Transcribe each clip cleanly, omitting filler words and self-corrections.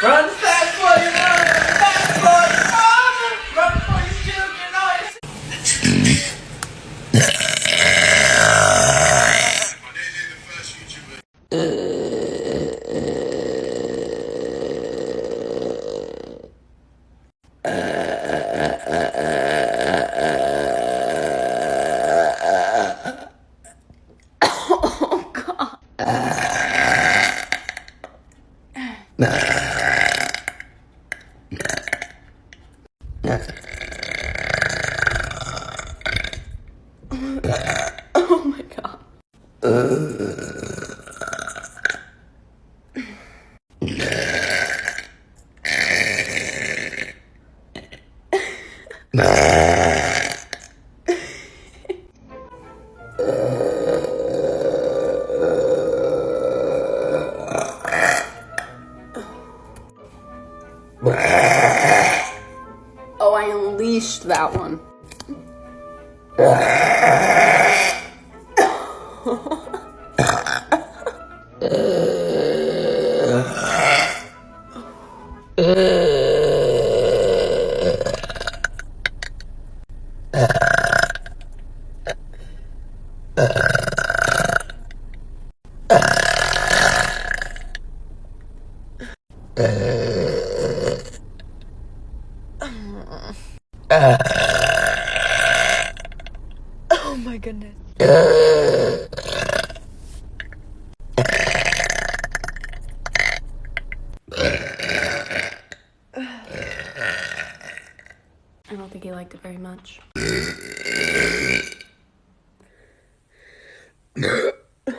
Run fast for your mother! Fast for your mother! Run for your children! Oh, God. Oh, my God. Oh, I unleashed that one. Oh my goodness. I don't think he liked it very much.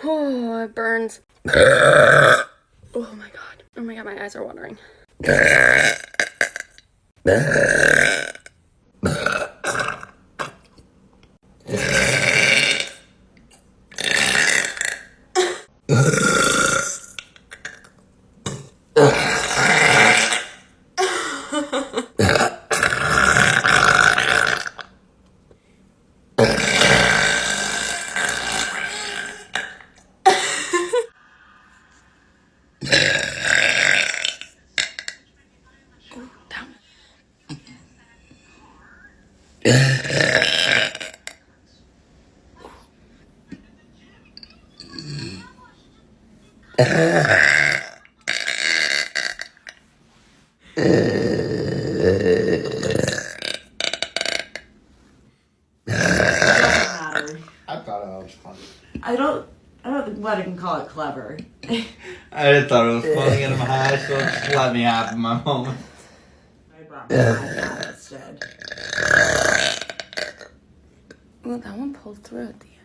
Oh, it burns. Oh my God. Oh my God, my eyes are watering. I thought it was funny. I don't think I can call it clever. I just thought it was funny in my eyes, so just let me have my moment. I brought my iPad instead. Well, that one pulled through at the end.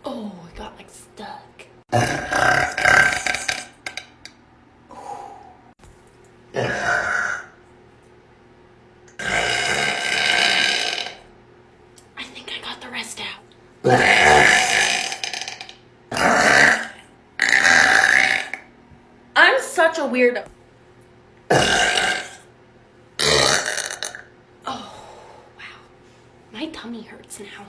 Oh, it got like stuck. I think I got the rest out. I'm such a weirdo. Oh, wow. My tummy hurts now.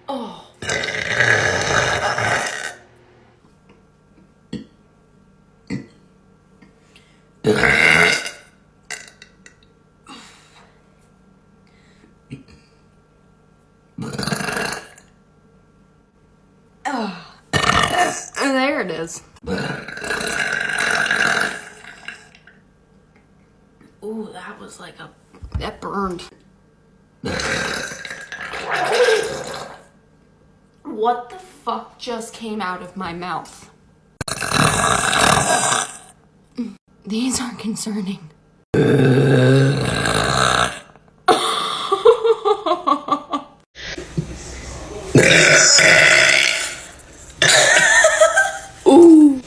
Oh. is. Ooh, that was like that burned. What the fuck just came out of my mouth? These are concerning. Ooh.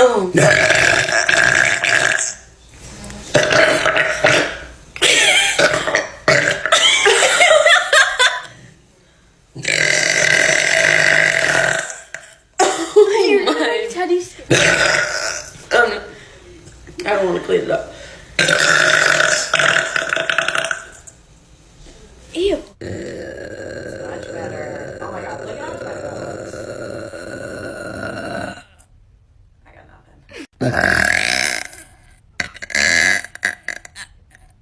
Oh. I don't want to clean it up. Ew. Much better. Oh my god, look how much better that looks. I got nothing.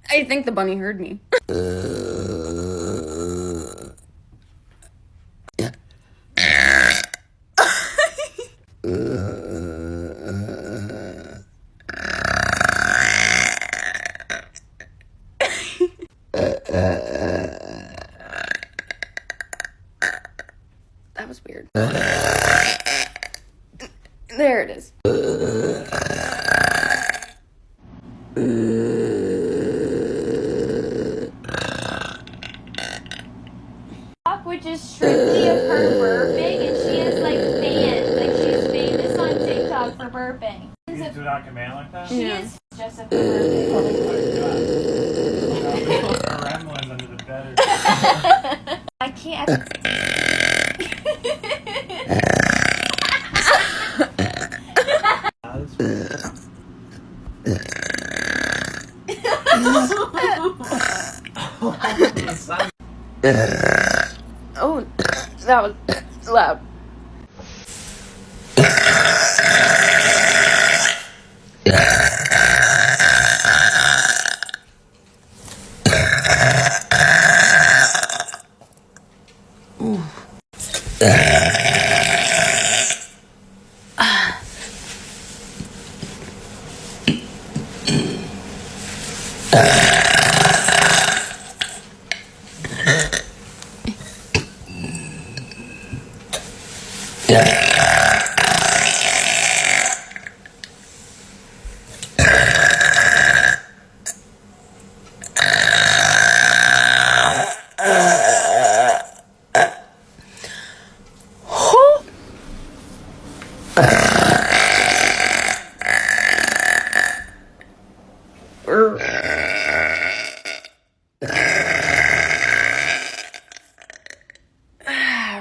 I think the bunny heard me. That was weird. There it is. Which is strictly of her burping, and she has like fans. Like she's famous on TikTok for burping. You can do it on command like that? She is just a burping. Gremlins under the bed. I can't. Oh, that was loud.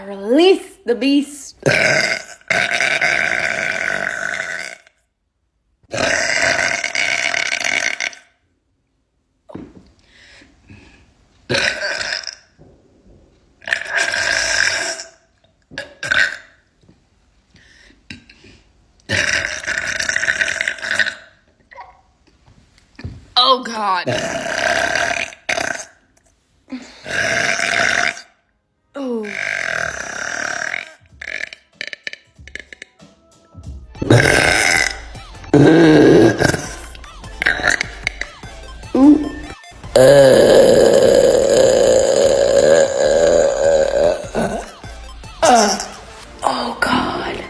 Release the beast. Oh God. Oh. Oh God.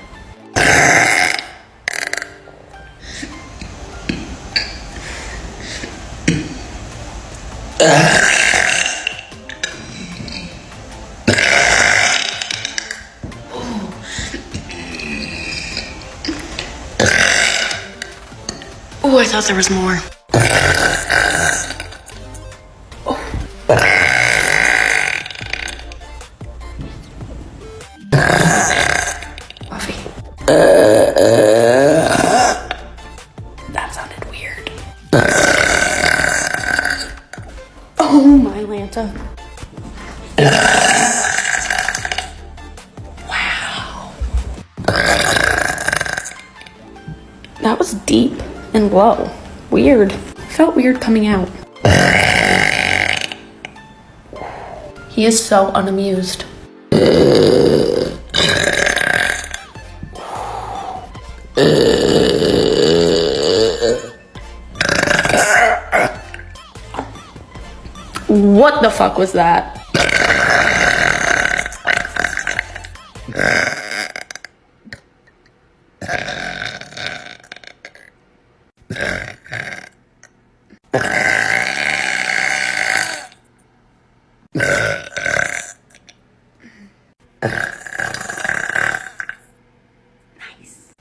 Oh, I thought there was more. Buffy. That sounded weird. Oh my Lanta. Wow. That was deep and low. Weird. Felt weird coming out. He is so unamused. What the fuck was that? Nice.